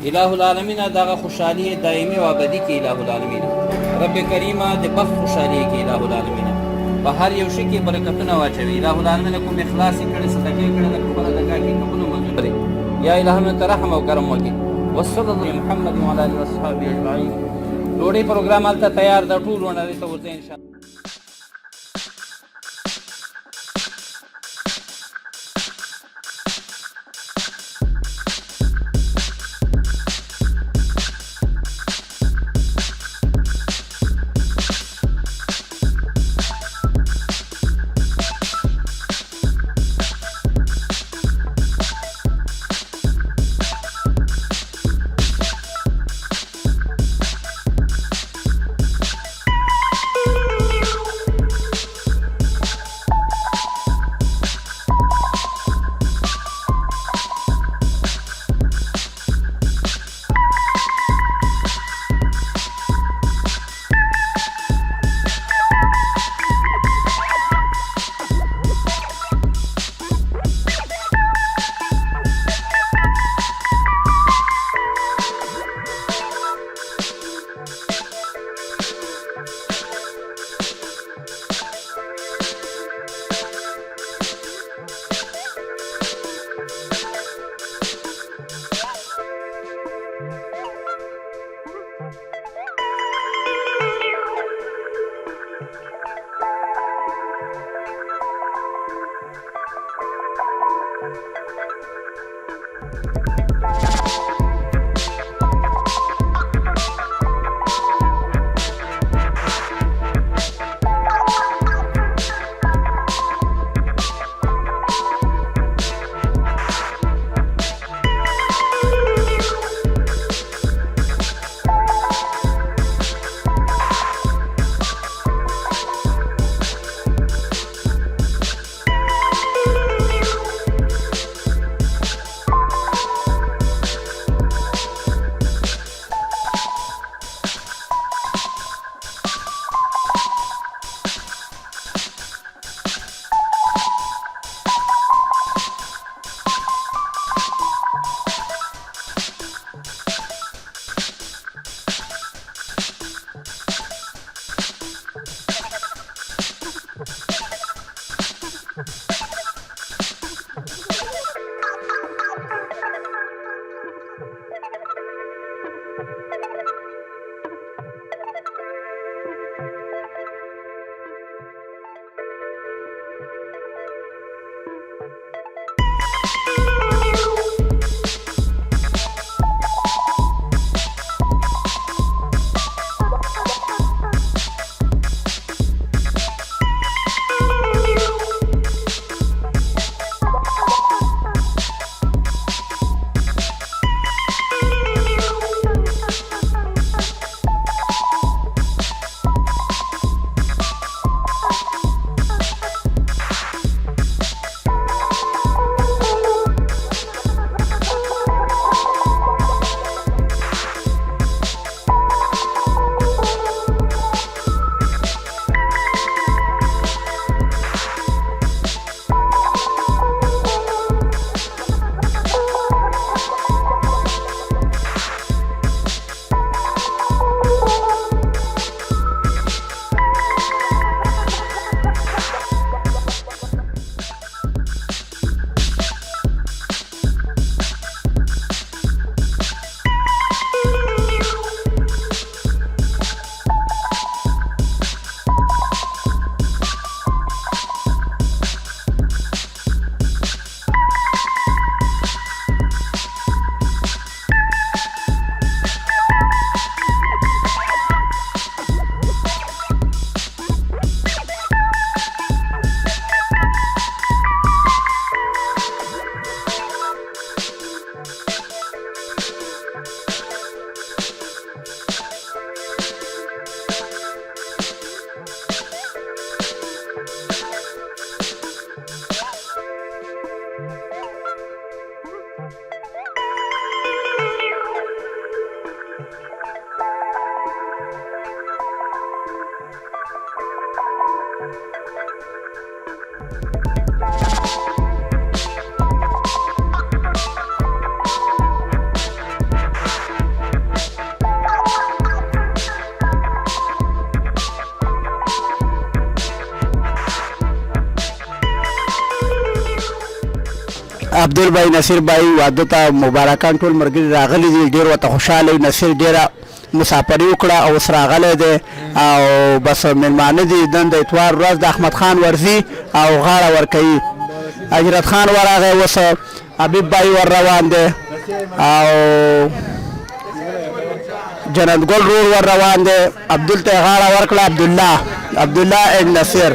الہ العالمین دغه خوشحالی دایمي او ابدي کې الہ العالمین. رب کریمه د بخت خوشحالی کې الہ العالمین په هر یو شي کې برکتونه واچوي. الہ العالمین کوم اخلاص کړي صدقې کړي د خپل دغه کې قبول منظور کړي. یا الہ من ترحم او کرم وکړي. وصلی الله محمد وعلى اله وصحبه اجمعین. ډوډۍ پروګرام هلته تیار ده، ټول ورنه ته ورځي ان شاء الله. عبدل بھائی نصیر بھائی واده ته مبارکان ټول ملګري راغلي دي ډېر ورته خوشحاله نصیر ډېره مسافري وکړه او اوس راغلی دی او بس مېلمانه دي نن د اتوار ورځ د احمد خان ورځي او غاړه ورکوي اجرت خان ورغی اوس حبیب بھائی ور روان دی او جنت ګل رور ور روان دی عبدل ته غاړه ورکړه عبدالله اند نصیر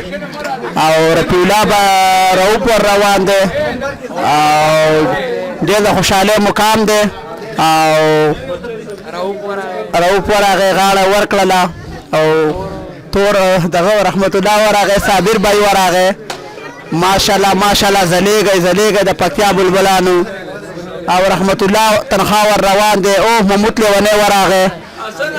او رفیع الله رؤوف ور روان دی او ډېر د خوشحالۍ مقام دی او رؤوف ورغی غاړه ورکړله او تور دغه رحمت الله ورغی صابر بھائی ورغی ماشاءالله ځلیږئ د پکتیا بلبلانو او رحمت الله تنخوا ور روان دی او محمود لیونی ورغی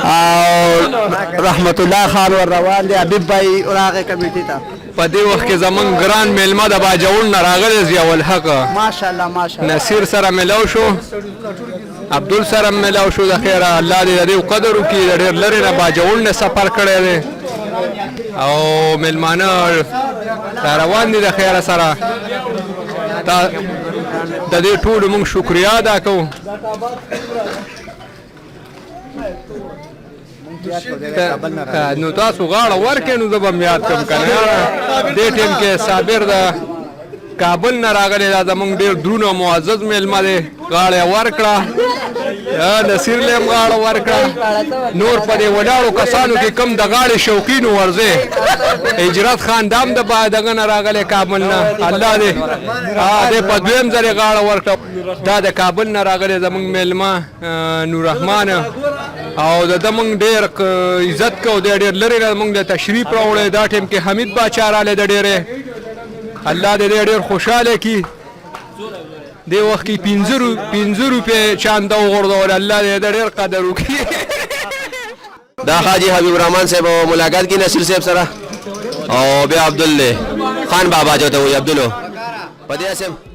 او رحمت الله خان ور روان دی حبیب بھائی راغی کمیټې ته په دې وخت کې زمونږ ګران میلمه د باجوړ نه راغلی ضیاء الحق ماشاءالله نصیر سره میلاو شو عبدل سره میلاو شو د خیره الله دې د دې قدر وکړي د ډېر لرې نه باجوړ نه سفر کړی دی او میلمانه را روان دي د خیره سره د دې ټولو موږ شکریا ادا کوو نو تاسو غاړه ورکې نو زه به م یاد کړم که نه دې ټیم کې صابر د کابل نه راغلی دا زموږ ډېر دروند او معزز میلمه دی غاړه یې ورکړه نصیر له هم غاړه ورکړه نور په دې ولاړو کسانو کې کم د غاړې شوقین ورځې هجرت خان دام د دغه نه راغلی کابل نه الله دې دې په دویم ځل یې غاړه ورکړه دا د کابل نه راغلی زموږ میلمه نوررحمان او د ده موږ ډېر عزت کوو دی ډېر لرې نه موږ د تشریف راوړی دا ټیم کې حمید باچا رالی د ډېرې الله دې ډېر خوشحاله کړي دې وخت کې 15 روپۍ چانده وغورځول الله دې د ډېر قدر وکړي دا حاجی حبیب الرحمن صاحب ملاقات کی نصیر صاحب سره او بیا عبدل خان بابا جو ته وي عبدلو پدې صاحب